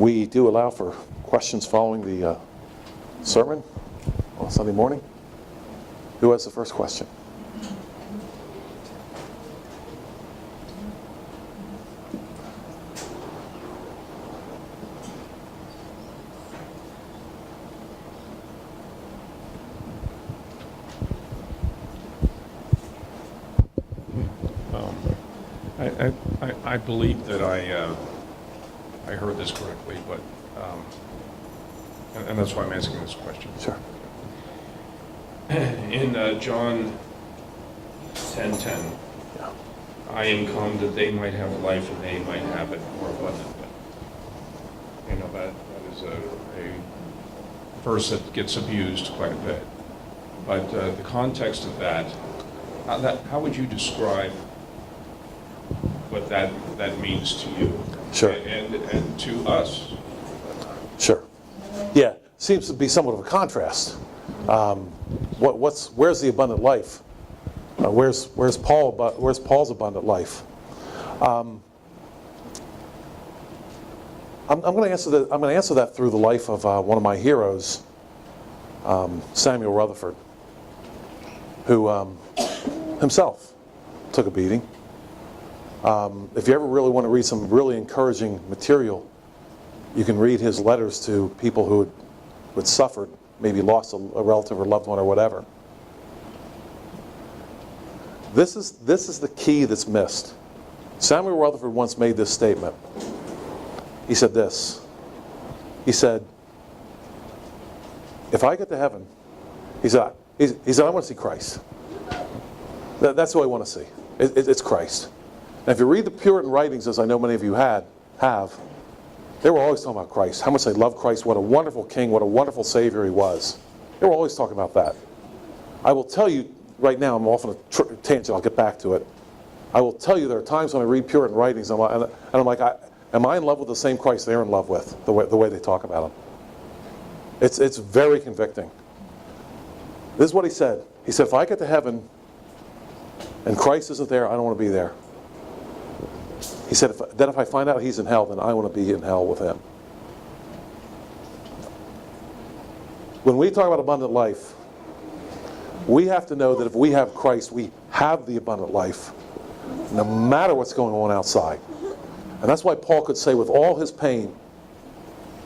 We do allow for questions following the sermon on Sunday morning. Who has the first question? I believe that I heard this correctly, but and that's why I'm asking this question. Sure. In John 10:10, Yeah. I am come that they might have life and they might have it more abundantly. You know, that is a verse that gets abused quite a bit. But the context of that, how would you describe what that means to you? Sure. And to us? Sure. Yeah, seems to be somewhat of a contrast. Where's the abundant life? Where's Paul's abundant life? I'm going to answer that. I'm going to answer that through the life of one of my heroes, Samuel Rutherford, who himself took a beating. If you ever really want to read some really encouraging material, you can read his letters to people who had suffered, maybe lost a relative or loved one or whatever. This is the key that's missed. Samuel Rutherford once made this statement. He said this. He said, if I get to heaven, he said, I want to see Christ. That's who I want to see. It's Christ. And if you read the Puritan writings, as I know many of you have, they were always talking about Christ, how much they loved Christ, what a wonderful king, what a wonderful Savior he was. They were always talking about that. I will tell you right now, I'm off on a tangent, I'll get back to it. I will tell you there are times when I read Puritan writings and I'm like, am I in love with the same Christ they're in love with, the way they talk about him? It's very convicting. This is what he said. He said, if I get to heaven and Christ isn't there, I don't want to be there. He said, if I find out he's in hell, then I want to be in hell with him. When we talk about abundant life, we have to know that if we have Christ, we have the abundant life, no matter what's going on outside. And that's why Paul could say with all his pain,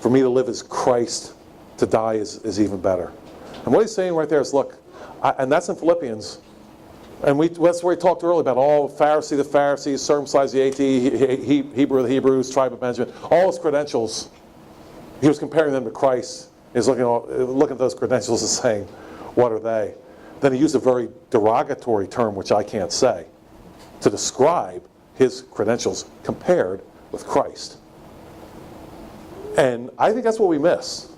for me to live is Christ, to die is even better. And what he's saying right there is, look, and that's in Philippians. And that's where he talked earlier about all Pharisee the Pharisees, circumcised the AT, Hebrew the Hebrews, tribe of Benjamin, all his credentials. He was comparing them to Christ. He's looking at those credentials and saying, what are they? Then he used a very derogatory term, which I can't say, to describe his credentials compared with Christ. And I think that's what we miss.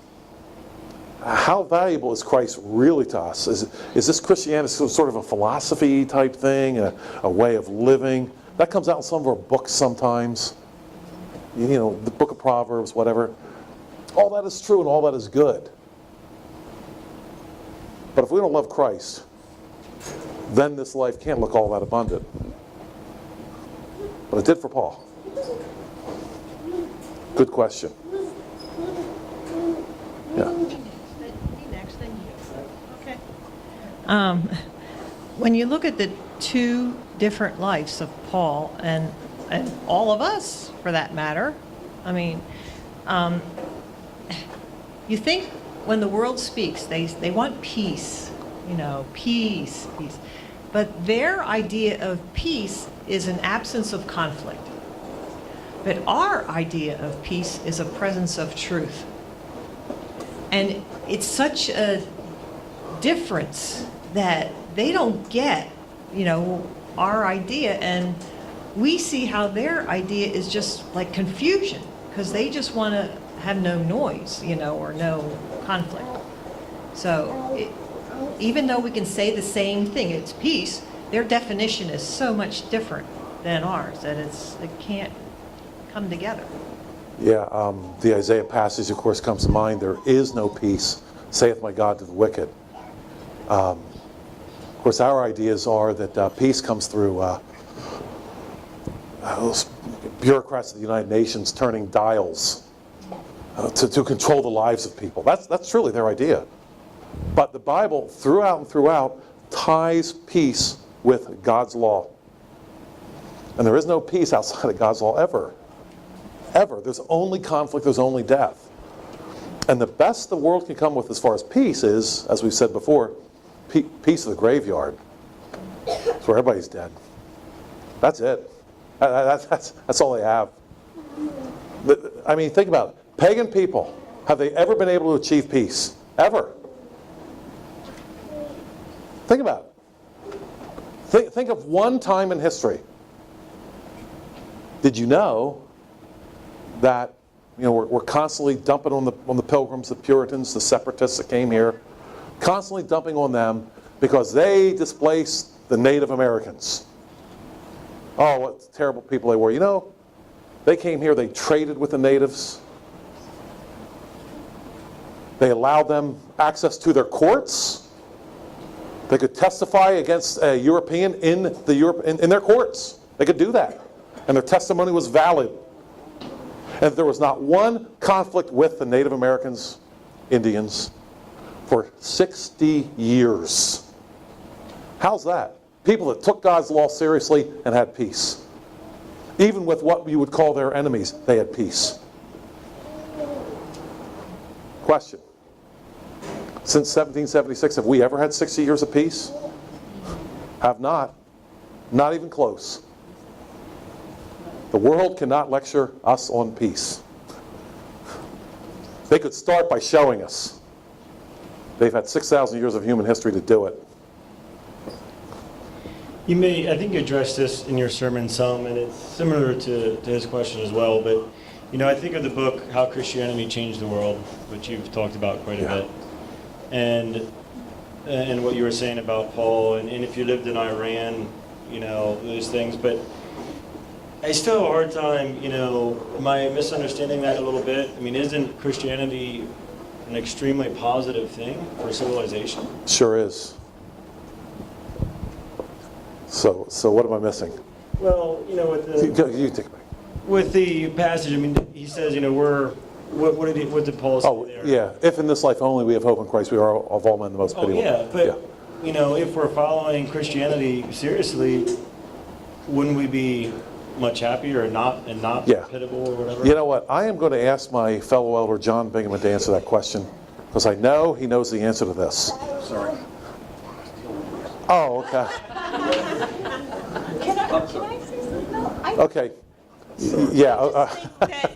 How valuable is Christ really to us? Is this Christianity sort of a philosophy type thing, a way of living? That comes out in some of our books sometimes. You know, the book of Proverbs, whatever. All that is true and all that is good. But if we don't love Christ, then this life can't look all that abundant. But it did for Paul. Good question. Yeah. When you look at the two different lives of Paul and all of us, for that matter, I mean, you think when the world speaks, they want peace, peace. But their idea of peace is an absence of conflict. But our idea of peace is a presence of truth. And it's such a difference that they don't get, our idea, and we see how their idea is just like confusion, because they just want to have no noise, or no conflict. So even though we can say the same thing, it's peace, their definition is so much different than ours that it can't come together. Yeah, the Isaiah passage, of course, comes to mind. There is no peace, saith my God to the wicked. Of course, our ideas are that peace comes through those bureaucrats of the United Nations turning dials to control the lives of people. That's truly their idea. But the Bible, throughout and throughout, ties peace with God's law. And there is no peace outside of God's law ever. Ever. There's only conflict, there's only death. And the best the world can come with as far as peace is, as we've said before, peace of the graveyard. It's where everybody's dead. That's it. That's all they have. I mean, think about it. Pagan people, have they ever been able to achieve peace? Ever. Think about it. Think of one time in history. Did you know that we're constantly dumping on the Pilgrims, the Puritans, the separatists that came here, constantly dumping on them because they displaced the Native Americans. Oh, what terrible people they were. You know, they came here, they traded with the natives. They allowed them access to their courts. They could testify against a European in their courts. They could do that. And their testimony was valid. And there was not one conflict with the Native Americans, Indians, for 60 years. How's that? People that took God's law seriously and had peace. Even with what you would call their enemies, they had peace. Question. Since 1776, have we ever had 60 years of peace? Have not. Not even close. The world cannot lecture us on peace. They could start by showing us. They've had 6,000 years of human history to do it. I think you addressed this in your sermon some, and it's similar to his question as well, but I think of the book, How Christianity Changed the World, which you've talked about quite a bit, and what you were saying about Paul, and if you lived in Iran, those things, but I still have a hard time, am I misunderstanding that a little bit? I mean, isn't Christianity an extremely positive thing for civilization? Sure is. So what am I missing? Well, You take it back. with the passage, I mean, he says, what did Paul say there? Yeah. If in this life only we have hope in Christ, we are of all men the most pitiable. If we're following Christianity seriously, wouldn't we be much happier and not pitiable or whatever? You know what? I am going to ask my fellow elder John Bingaman to answer that question because I know he knows the answer to this. Sorry. Oh, okay. Can I say something? No, Okay. Yeah. That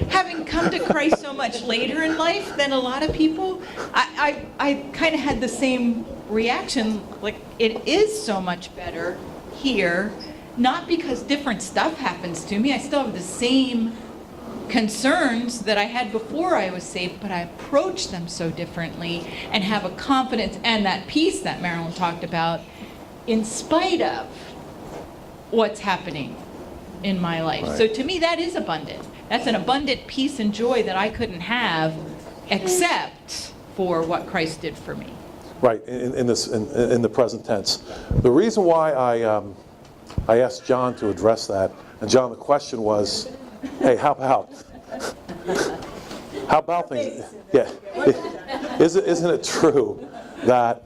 having come to Christ so much later in life than a lot of people, I kind of had the same reaction. Like, it is so much better here, not because different stuff happens to me. I still have the same concerns that I had before I was saved, but I approach them so differently and have a confidence and that peace that Marilyn talked about in spite of what's happening in my life. Right. So to me, that is abundant. That's an abundant peace and joy that I couldn't have except for what Christ did for me. Right. In the present tense. The reason why I asked John to address that, and John, the question was, hey, how about things? Yeah. Isn't it true that,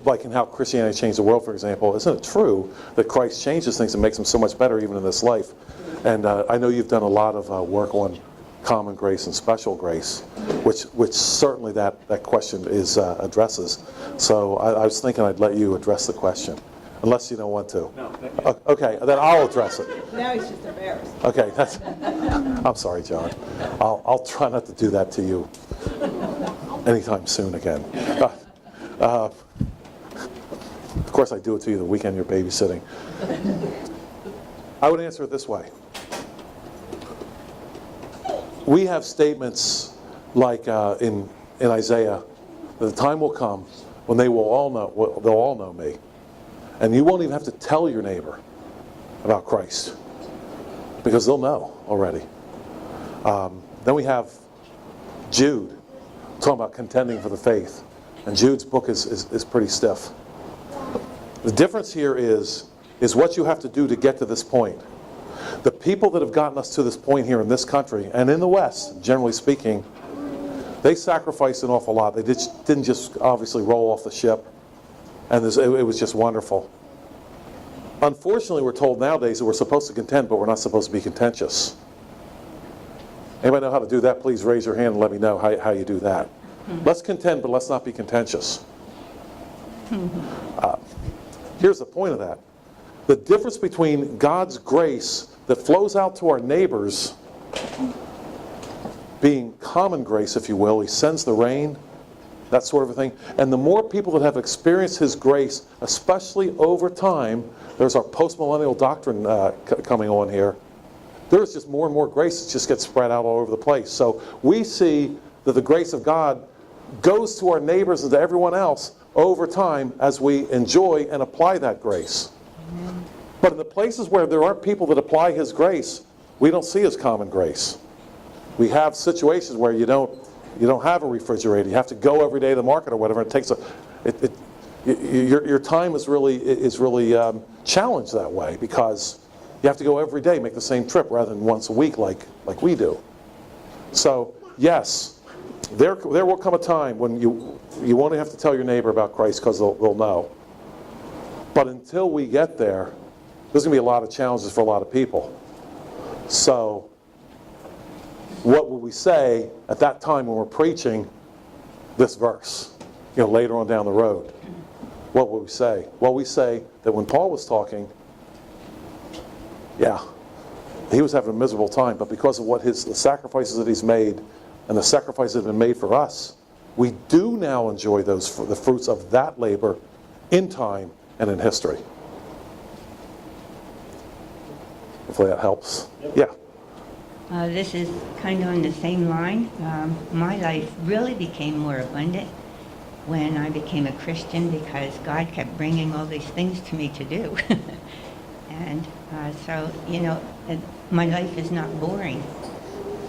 like in How Christianity Changed the World, for example, isn't it true that Christ changes things and makes them so much better even in this life? And I know you've done a lot of work on common grace and special grace, which certainly that question addresses. So I was thinking I'd let you address the question. Unless you don't want to. No, thank you. Okay, then I'll address it. now he's just embarrassed. Okay, I'm sorry, John. I'll try not to do that to you anytime soon again. Of course, I do it to you the weekend you're babysitting. I would answer it this way. We have statements like in Isaiah, that the time will come when they'll all know me. And you won't even have to tell your neighbor about Christ because they'll know already. Then we have Jude talking about contending for the faith. And Jude's book is pretty stiff. The difference here is what you have to do to get to this point. The people that have gotten us to this point here in this country, and in the West, generally speaking, they sacrificed an awful lot. They didn't just obviously roll off the ship, and it was just wonderful. Unfortunately, we're told nowadays that we're supposed to contend, but we're not supposed to be contentious. Anybody know how to do that? Please raise your hand and let me know how you do that. Let's contend, but let's not be contentious. Here's the point of that. The difference between God's grace that flows out to our neighbors being common grace, if you will, He sends the rain, that sort of a thing, and the more people that have experienced His grace, especially over time, there's our postmillennial doctrine coming on here, there's just more and more grace that just gets spread out all over the place. So we see that the grace of God goes to our neighbors and to everyone else over time as we enjoy and apply that grace. But in the places where there aren't people that apply His grace, we don't see His common grace. We have situations where you don't have a refrigerator. You have to go every day to the market or whatever. It takes your time is really challenged that way because you have to go every day, make the same trip rather than once a week like we do. So yes, there will come a time when you won't have to tell your neighbor about Christ because they'll know. But until we get there, there's going to be a lot of challenges for a lot of people. So what will we say at that time when we're preaching this verse, later on down the road? What will we say? Well, we say that when Paul was talking, yeah, he was having a miserable time, but because of the sacrifices that he's made and the sacrifices that have been made for us, we do now enjoy the fruits of that labor in time and in history. Hopefully that helps. Yeah. This is kind of on the same line. My life really became more abundant when I became a Christian because God kept bringing all these things to me to do. And so, my life is not boring.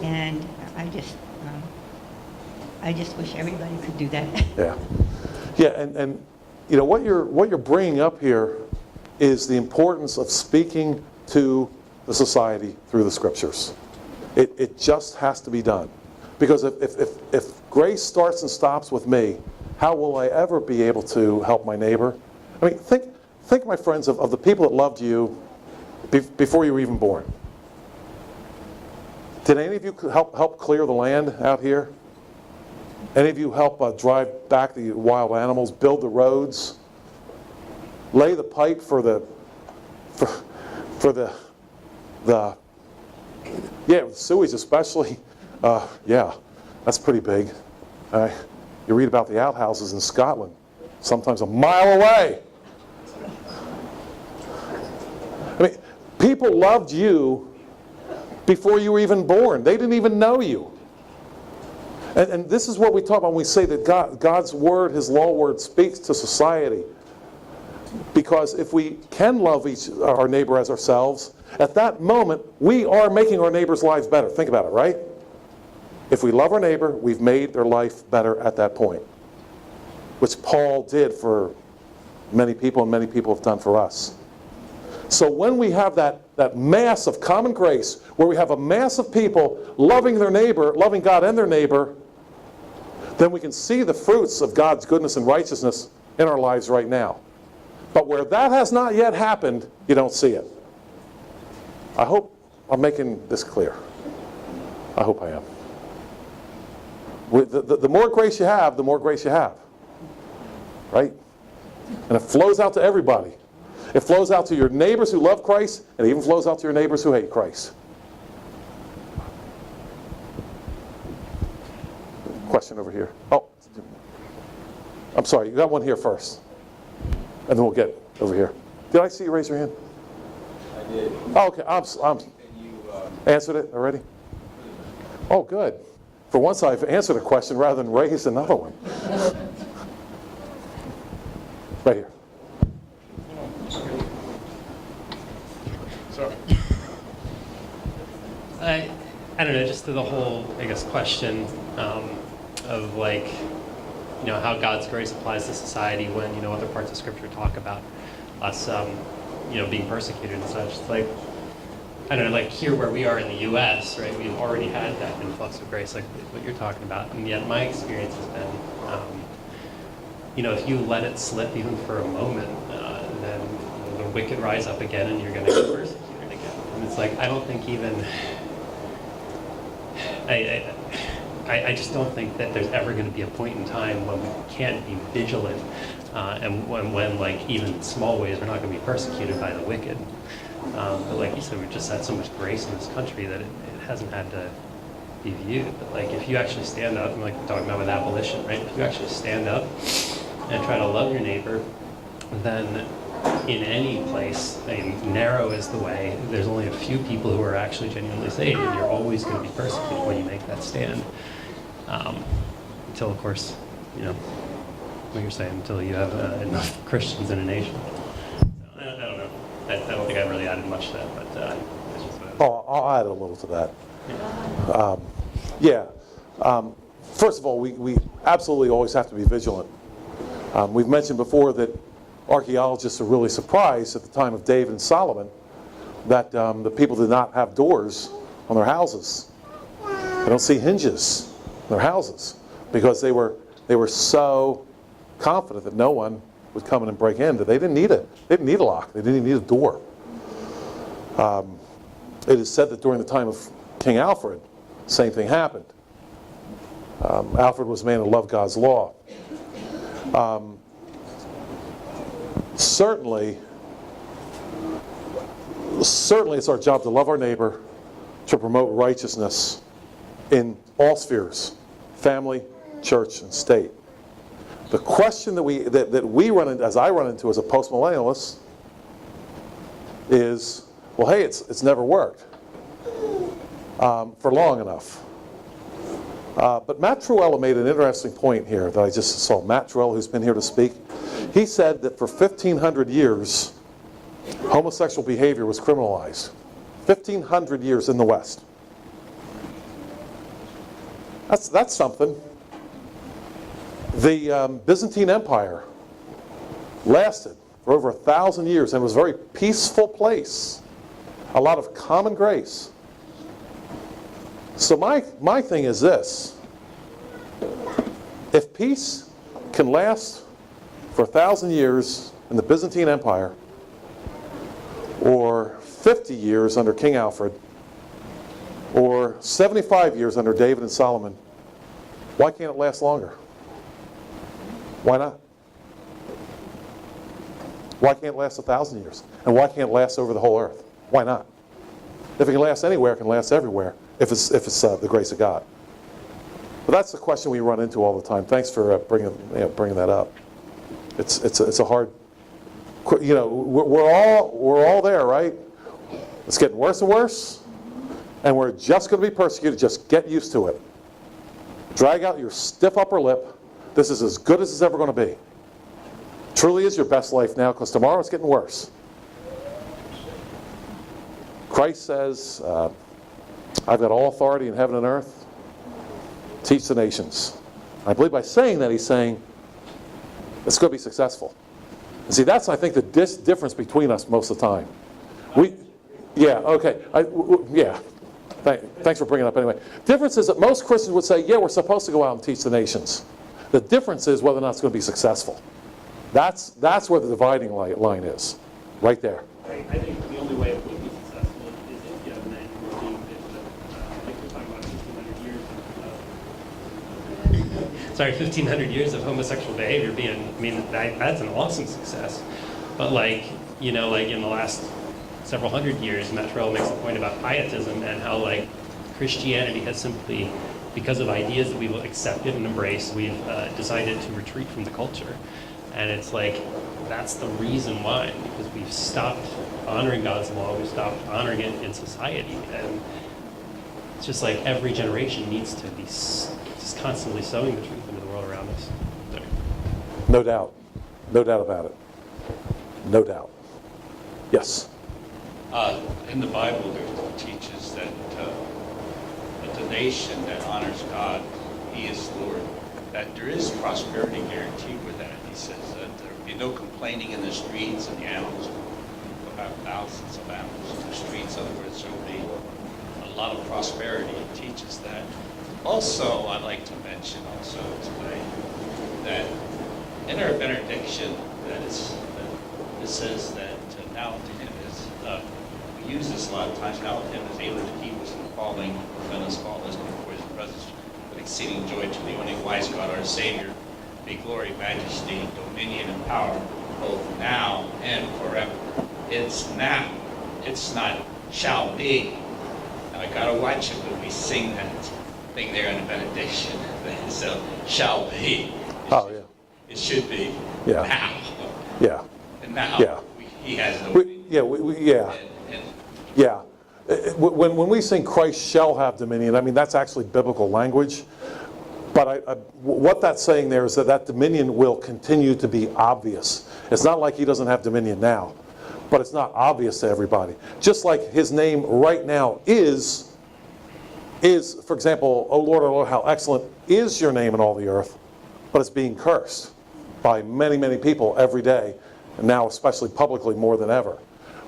And I just wish everybody could do that. Yeah. Yeah, and what you're bringing up here is the importance of speaking to the society through the Scriptures. It just has to be done. Because if grace starts and stops with me, how will I ever be able to help my neighbor? I mean, think, my friends, of the people that loved you before you were even born. Did any of you help clear the land out here? Any of you help drive back the wild animals, build the roads, lay the pipe for the sewage especially? Yeah, that's pretty big. You read about the outhouses in Scotland, sometimes a mile away. I mean, people loved you before you were even born. They didn't even know you. And this is what we talk about when we say that God's Word, His law word, speaks to society. Because if we can love our neighbor as ourselves, at that moment, we are making our neighbor's lives better. Think about it, right? If we love our neighbor, we've made their life better at that point. Which Paul did for many people, and many people have done for us. So when we have that mass of common grace, where we have a mass of people loving their neighbor, loving God and their neighbor, then we can see the fruits of God's goodness and righteousness in our lives right now. But where that has not yet happened, you don't see it. I hope I'm making this clear. I hope I am. The more grace you have, the more grace you have. Right? And it flows out to everybody. It flows out to your neighbors who love Christ, and it even flows out to your neighbors who hate Christ. Question over here. Oh, I'm sorry. You got one here first. And then we'll get over here. Did I see you raise your hand? I did. Oh, okay. I'm answered it already? Oh, good. For once I've answered a question rather than raised another one. Right here. Sorry. I don't know, just to the whole, question of how God's grace applies to society when, other parts of Scripture talk about us, being persecuted and such. It's like, I don't know, like here where we are in the U.S., right? We've already had that influx of grace, like what you're talking about, and yet my experience has been, if you let it slip even for a moment, then the wicked rise up again, and you're going to get persecuted again. And it's like I don't think even. I just don't think that there's ever going to be a point in time when we can't be vigilant, and when like even small ways we're not going to be persecuted by the wicked. But like you said, we've just had so much grace in this country that it hasn't had to be viewed. But like if you actually stand up, and like we're talking about with abolition, right? If you actually stand up and try to love your neighbor, then in any place, I mean, narrow is the way. There's only a few people who are actually genuinely saved, and you're always going to be persecuted when you make that stand. Until, of course, what you're saying, until you have enough Christians in a nation. So, I don't know. I don't think I really added much to that, but it's just what I was. I'll add a little to that. First of all, we absolutely always have to be vigilant. We've mentioned before that archaeologists are really surprised at the time of David and Solomon that the people did not have doors on their houses. They don't see hinges on their houses because they were so confident that no one would come in and break in that they didn't need a lock. They didn't even need a door. It is said that during the time of King Alfred, the same thing happened. Alfred was a man who loved God's law. Certainly it's our job to love our neighbor, to promote righteousness in all spheres, family, church, and state. The question that we run into, as I run into as a postmillennialist, is, well, hey, it's never worked for long enough. But Matt Truella made an interesting point here that I just saw. Matt Truella, who's been here to speak, he said that for 1,500 years, homosexual behavior was criminalized. 1,500 years in the West. That's something. The Byzantine Empire lasted for over 1,000 years and was a very peaceful place. A lot of common grace. So my thing is this. If peace can last for 1,000 years in the Byzantine Empire, or 50 years under King Alfred, or 75 years under David and Solomon, why can't it last longer? Why not? Why can't it last 1,000 years? And why can't it last over the whole earth? Why not? If it can last anywhere, it can last everywhere, if it's the grace of God. But that's the question we run into all the time. Thanks for bringing that up. It's a hard, we're all there, right? It's getting worse and worse, and we're just going to be persecuted. Just get used to it. Drag out your stiff upper lip. This is as good as it's ever going to be. Truly is your best life now, because tomorrow it's getting worse. Christ says, I've got all authority in heaven and earth. Teach the nations. I believe by saying that, he's saying it's going to be successful. And see, that's, I think, the difference between us most of the time. Thanks for bringing it up anyway. Difference is that most Christians would say, yeah, we're supposed to go out and teach the nations. The difference is whether or not it's going to be successful. That's where the dividing line is, right there. I think the only way it would be successful is if you have men who are being vigilant. Like we're talking about 1,500 years of homosexual behavior that's an awesome success. But like in the last several hundred years, Matt Truella makes a point about pietism and how like Christianity has simply, because of ideas that we've accepted and embraced, we've decided to retreat from the culture. And it's like, that's the reason why, because we've stopped honoring God's law, we've stopped honoring it in society. And it's just like every generation needs to be just constantly sowing the truth into the world around us. So. No doubt. No doubt about it. No doubt. Yes? In the Bible, it teaches that the nation that honors God, He is Lord. That there is prosperity guaranteed with that. He says that there will be no complaining in the streets and the animals will have thousands of animals in the streets. In other words, there will be a lot of prosperity. It teaches that. Also, I'd like to mention also today that in our benediction, that it says that now to him is, we use this a lot of times, now to him is able to keep us from falling, prevent us faultless before his presence with exceeding joy to the only wise God, our Savior, be glory, majesty, dominion, and power, both now and forever. It's now. It's not shall be. Now I gotta watch it when we sing that thing there in the benediction. So shall be. Oh, yeah. It should be Yeah. now. Yeah. And now Yeah. he has no Yeah. and Yeah. When we sing Christ shall have dominion, I mean, that's actually biblical language. But what that's saying there is that that dominion will continue to be obvious. It's not like he doesn't have dominion now, but it's not obvious to everybody. Just like his name right now is, for example, oh Lord, how excellent is your name in all the earth, but it's being cursed by many, many people every day, and now especially publicly more than ever.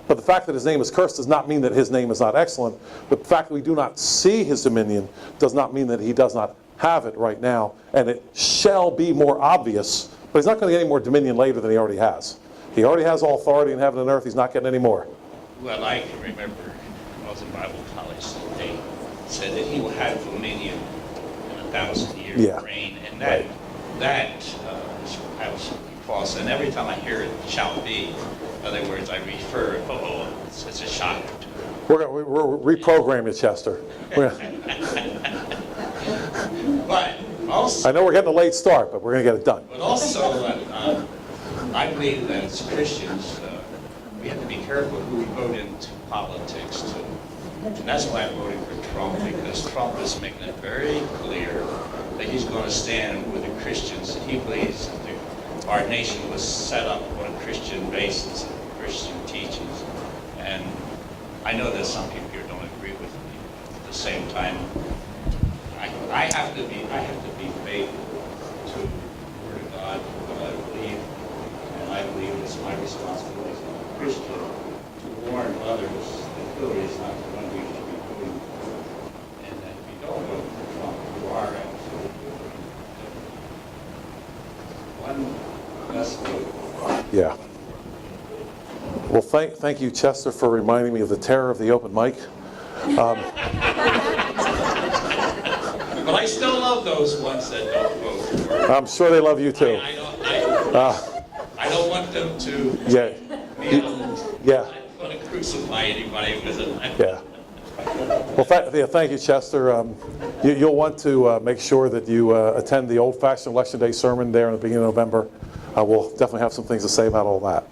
But the fact that his name is cursed does not mean that his name is not excellent. But the fact that we do not see his dominion does not mean that he does not have it right now, and it shall be more obvious, but he's not going to get any more dominion later than he already has. He already has all authority in heaven and earth. He's not getting any more. well, I can remember when I was in Bible college, they said that he will have dominion in 1,000-year Yeah. reign, and Right. that is absolutely false. And every time I hear it shall be, in other words, I refer, it's a shocker to me. We're reprogram you, Chester. But also, I know we're getting a late start, but we're going to get it done. But also, I believe that as Christians, we have to be careful who we vote into politics to. And that's why I'm voting for Trump, because Trump is making it very clear that he's going to stand with the Christians. He believes that our nation was set up on a Christian basis, Christian teachings. And I know that some people here don't agree with me. At the same time, I have to be faithful to the Word of God, what I believe, and I believe it's my responsibility as a Christian to warn others that Hillary is not the one we should be voting for, and that if you don't vote for Trump, you are absolutely one less vote. Yeah. Well, thank you, Chester, for reminding me of the terror of the open mic. But I still love those ones that don't vote for it. I'm sure they love you too. I don't want them to Yeah. Yeah. I'm going to crucify anybody because Yeah. Well, thank you, Chester. You'll want to make sure that you attend the old-fashioned Election Day sermon there in the beginning of November. We'll definitely have some things to say about all that.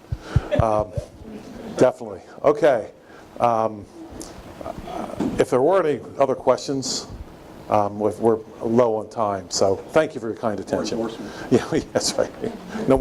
Definitely. Okay. If there were any other questions, we're low on time. So thank you for your kind attention. Yeah, that's right. No more.